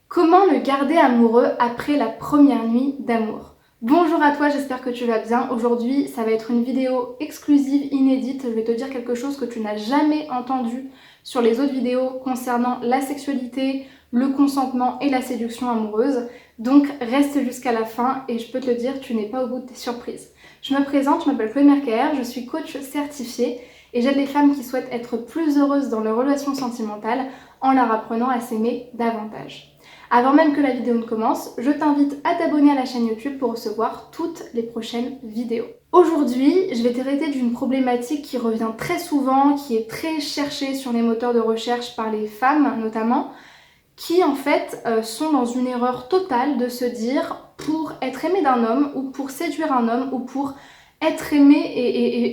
Comment le garder amoureux après la première nuit d'amour? Bonjour à toi, j'espère que tu vas bien. Aujourd'hui, ça va être une vidéo exclusive, inédite. Je vais te dire quelque chose que tu n'as jamais entendu sur les autres vidéos concernant la sexualité, le consentement et la séduction amoureuse. Donc reste jusqu'à la fin et je peux te le dire, tu n'es pas au bout de tes surprises. Je me présente, je m'appelle Chloé Mercaer, je suis coach certifiée et j'aide les femmes qui souhaitent être plus heureuses dans leurs relations sentimentales en leur apprenant à s'aimer davantage. Avant même que la vidéo ne commence, je t'invite à t'abonner à la chaîne YouTube pour recevoir toutes les prochaines vidéos. Aujourd'hui, je vais traiter d'une problématique qui revient très souvent, qui est très cherchée sur les moteurs de recherche par les femmes notamment, qui en fait sont dans une erreur totale de se dire pour être aimé d'un homme ou pour séduire un homme ou pour être aimé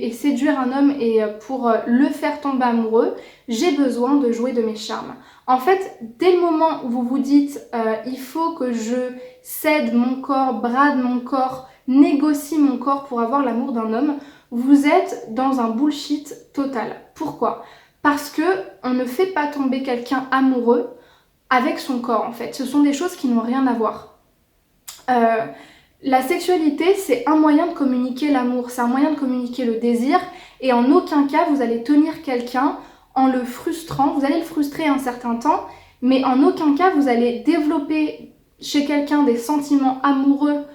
et séduire un homme et pour le faire tomber amoureux, j'ai besoin de jouer de mes charmes. En fait, dès le moment où vous vous dites il faut que je cède mon corps, brade mon corps, négocie mon corps pour avoir l'amour d'un homme, vous êtes dans un bullshit total. Pourquoi? Parce que on ne fait pas tomber quelqu'un amoureux avec son corps en fait. Ce sont des choses qui n'ont rien à voir. La sexualité, c'est un moyen de communiquer l'amour, c'est un moyen de communiquer le désir et en aucun cas vous allez tenir quelqu'un en le frustrant. Vous allez le frustrer un certain temps, mais en aucun cas vous allez développer chez quelqu'un des sentiments amoureux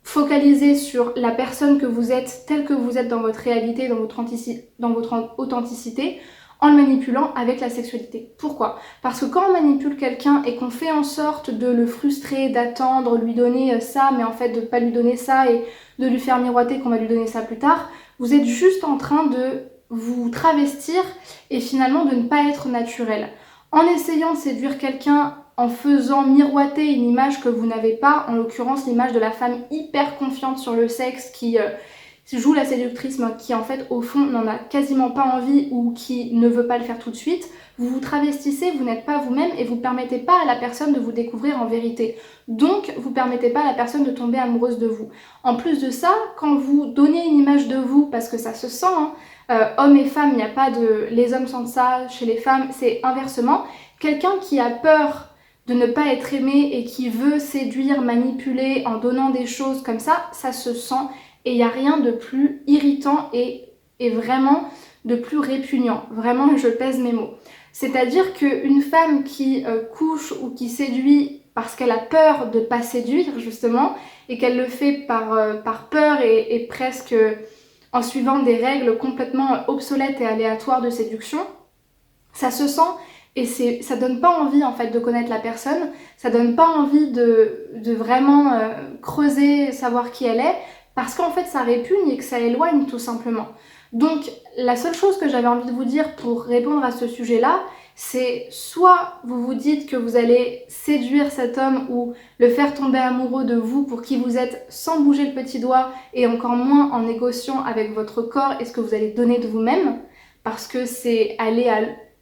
focalisés sur la personne que vous êtes, telle que vous êtes dans votre réalité, dans votre authenticité, en le manipulant avec la sexualité. Pourquoi? Parce que quand on manipule quelqu'un et qu'on fait en sorte de le frustrer, d'attendre, lui donner ça, mais en fait de ne pas lui donner ça et de lui faire miroiter qu'on va lui donner ça plus tard, vous êtes juste en train de vous travestir et finalement de ne pas être naturel. En essayant de séduire quelqu'un en faisant miroiter une image que vous n'avez pas, en l'occurrence l'image de la femme hyper confiante sur le sexe qui joue la séductrice, mais qui en fait au fond n'en a quasiment pas envie ou qui ne veut pas le faire tout de suite, vous vous travestissez, vous n'êtes pas vous-même et vous ne permettez pas à la personne de vous découvrir en vérité. Donc vous ne permettez pas à la personne de tomber amoureuse de vous. En plus de ça, quand vous donnez une image de vous, parce que ça se sent, hommes et femmes, il n'y a pas de les hommes sentent ça, chez les femmes c'est inversement, quelqu'un qui a peur de ne pas être aimé et qui veut séduire, manipuler en donnant des choses comme ça se sent. Et il n'y a rien de plus irritant et vraiment de plus répugnant. Vraiment, je pèse mes mots. C'est-à-dire qu'une femme qui couche ou qui séduit parce qu'elle a peur de ne pas séduire, justement, et qu'elle le fait par peur et presque en suivant des règles complètement obsolètes et aléatoires de séduction, ça se sent et ça donne pas envie en fait de connaître la personne, ça donne pas envie de vraiment creuser, savoir qui elle est, parce qu'en fait ça répugne et que ça éloigne tout simplement. Donc la seule chose que j'avais envie de vous dire pour répondre à ce sujet-là, c'est soit vous vous dites que vous allez séduire cet homme ou le faire tomber amoureux de vous pour qui vous êtes sans bouger le petit doigt et encore moins en négociant avec votre corps et ce que vous allez donner de vous-même, parce que c'est aller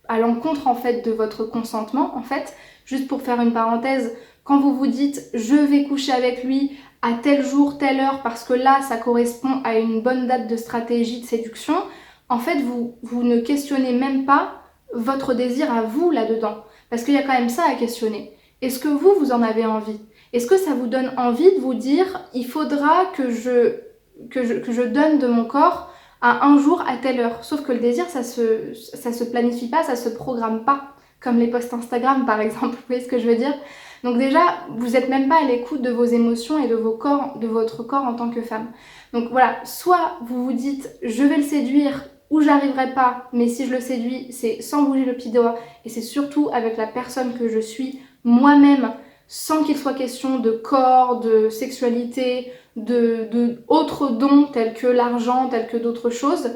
à l'encontre en fait de votre consentement en fait. Juste pour faire une parenthèse, quand vous vous dites je vais coucher avec lui à tel jour, telle heure, parce que là ça correspond à une bonne date de stratégie de séduction, en fait vous ne questionnez même pas votre désir à vous là-dedans. Parce qu'il y a quand même ça à questionner. Est-ce que vous en avez envie? Est-ce que ça vous donne envie de vous dire il faudra que je donne de mon corps à un jour à telle heure? Sauf que le désir ça se planifie pas, ça se programme pas. Comme les posts Instagram par exemple, vous voyez ce que je veux dire? Donc déjà, vous n'êtes même pas à l'écoute de vos émotions et de votre corps en tant que femme. Donc voilà, soit vous vous dites je vais le séduire ou j'arriverai pas, mais si je le séduis, c'est sans bouger le petit doigt et c'est surtout avec la personne que je suis moi-même, sans qu'il soit question de corps, de sexualité, de autres dons tels que l'argent, tels que d'autres choses.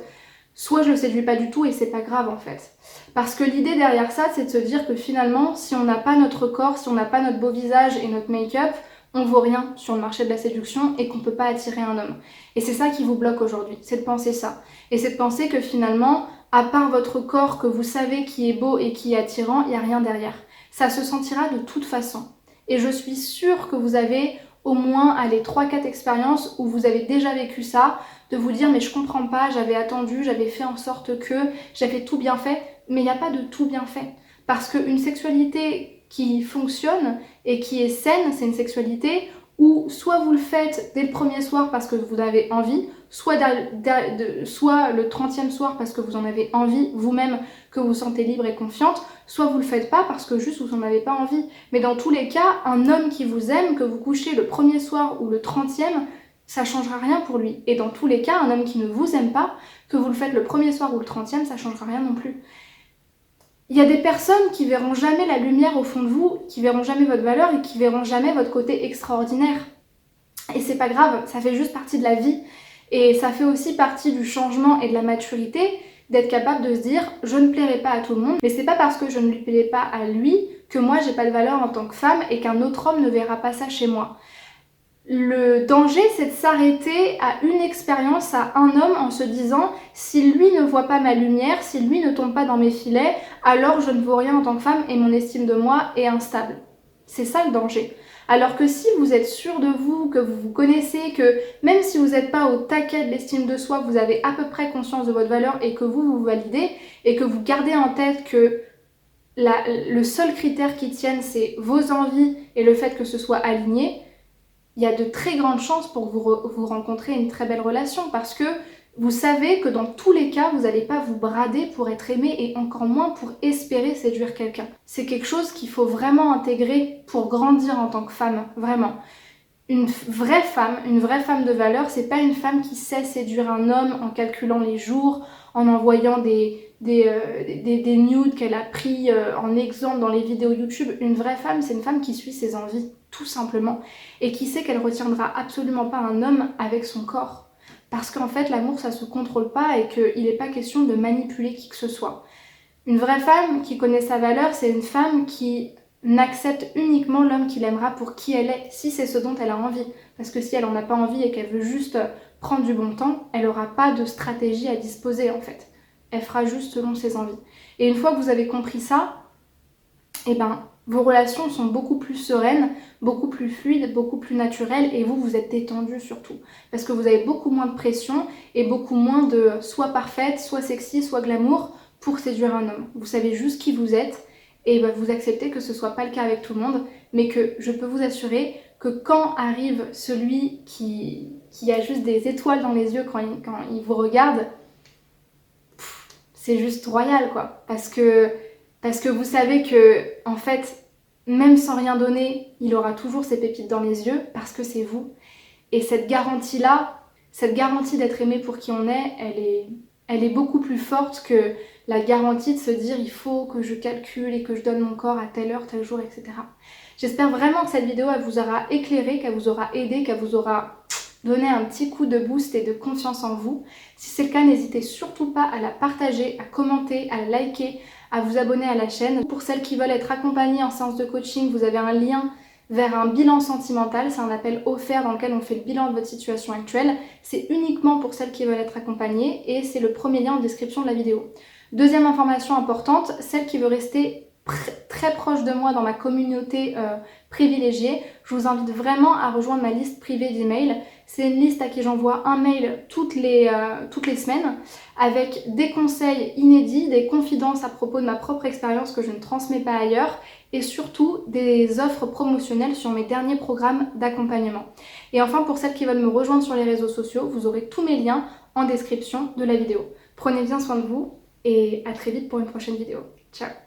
Soit je le séduis pas du tout et c'est pas grave en fait. Parce que l'idée derrière ça, c'est de se dire que finalement, si on n'a pas notre corps, si on n'a pas notre beau visage et notre make-up, on vaut rien sur le marché de la séduction et qu'on peut pas attirer un homme. Et c'est ça qui vous bloque aujourd'hui, c'est de penser ça. Et c'est de penser que finalement, à part votre corps que vous savez qui est beau et qui est attirant, il n'y a rien derrière. Ça se sentira de toute façon. Et je suis sûre que vous avez au moins 3-4 expériences où vous avez déjà vécu ça, de vous dire mais je comprends pas, j'avais attendu, j'avais fait en sorte que, j'avais tout bien fait, mais il n'y a pas de tout bien fait. Parce qu'une sexualité qui fonctionne et qui est saine, c'est une sexualité où soit vous le faites dès le premier soir parce que vous avez envie, soit le 30e soir parce que vous en avez envie vous-même, que vous vous sentez libre et confiante, soit vous le faites pas parce que juste vous en avez pas envie. Mais dans tous les cas, un homme qui vous aime, que vous couchez le premier soir ou le 30e, ça changera rien pour lui. Et dans tous les cas, un homme qui ne vous aime pas, que vous le faites le premier soir ou le 30e, ça changera rien non plus. Il y a des personnes qui verront jamais la lumière au fond de vous, qui verront jamais votre valeur et qui verront jamais votre côté extraordinaire. Et c'est pas grave, ça fait juste partie de la vie. Et ça fait aussi partie du changement et de la maturité d'être capable de se dire je ne plairai pas à tout le monde, mais c'est pas parce que je ne lui plais pas à lui que moi j'ai pas de valeur en tant que femme et qu'un autre homme ne verra pas ça chez moi. Le danger, c'est de s'arrêter à une expérience, à un homme, en se disant si lui ne voit pas ma lumière, si lui ne tombe pas dans mes filets, alors je ne vaux rien en tant que femme et mon estime de moi est instable. C'est ça le danger. Alors que si vous êtes sûr de vous, que vous vous connaissez, que même si vous n'êtes pas au taquet de l'estime de soi, vous avez à peu près conscience de votre valeur et que vous vous validez et que vous gardez en tête que le seul critère qui tienne, c'est vos envies et le fait que ce soit aligné, il y a de très grandes chances pour que vous rencontrez une très belle relation parce que vous savez que dans tous les cas, vous n'allez pas vous brader pour être aimé et encore moins pour espérer séduire quelqu'un. C'est quelque chose qu'il faut vraiment intégrer pour grandir en tant que femme, vraiment. Une vraie femme de valeur, c'est pas une femme qui sait séduire un homme en calculant les jours, en envoyant des nudes qu'elle a pris en exemple dans les vidéos YouTube. Une vraie femme, c'est une femme qui suit ses envies, tout simplement, et qui sait qu'elle retiendra absolument pas un homme avec son corps. Parce qu'en fait, l'amour, ça se contrôle pas et qu'il n'est pas question de manipuler qui que ce soit. Une vraie femme qui connaît sa valeur, c'est une femme qui n'accepte uniquement l'homme qui l'aimera pour qui elle est, si c'est ce dont elle a envie. Parce que si elle en a pas envie et qu'elle veut juste prendre du bon temps, elle n'aura pas de stratégie à disposer en fait. Elle fera juste selon ses envies. Et une fois que vous avez compris ça, eh ben, vos relations sont beaucoup plus sereines, beaucoup plus fluides, beaucoup plus naturelles et vous êtes détendu surtout. Parce que vous avez beaucoup moins de pression et beaucoup moins de soit parfaite, soit sexy, soit glamour pour séduire un homme. Vous savez juste qui vous êtes et ben, vous acceptez que ce soit pas le cas avec tout le monde, mais que je peux vous assurer que quand arrive celui qui a juste des étoiles dans les yeux quand il vous regarde, c'est juste royal quoi. Parce que vous savez que, en fait, même sans rien donner, il aura toujours ses pépites dans les yeux parce que c'est vous. Et cette garantie-là, cette garantie d'être aimé pour qui on est, elle est beaucoup plus forte que la garantie de se dire il faut que je calcule et que je donne mon corps à telle heure, tel jour, etc. J'espère vraiment que cette vidéo elle vous aura éclairé, qu'elle vous aura aidé, qu'elle vous aura donné un petit coup de boost et de confiance en vous. Si c'est le cas, n'hésitez surtout pas à la partager, à commenter, à liker, à vous abonner à la chaîne. Pour celles qui veulent être accompagnées en séance de coaching, vous avez un lien vers un bilan sentimental. C'est un appel offert dans lequel on fait le bilan de votre situation actuelle. C'est uniquement pour celles qui veulent être accompagnées et c'est le premier lien en description de la vidéo. Deuxième information importante, celle qui veut rester très proche de moi dans ma communauté privilégiée, je vous invite vraiment à rejoindre ma liste privée d'emails. C'est une liste à qui j'envoie un mail toutes les semaines avec des conseils inédits, des confidences à propos de ma propre expérience que je ne transmets pas ailleurs et surtout des offres promotionnelles sur mes derniers programmes d'accompagnement. Et enfin, pour celles qui veulent me rejoindre sur les réseaux sociaux, vous aurez tous mes liens en description de la vidéo. Prenez bien soin de vous et à très vite pour une prochaine vidéo. Ciao!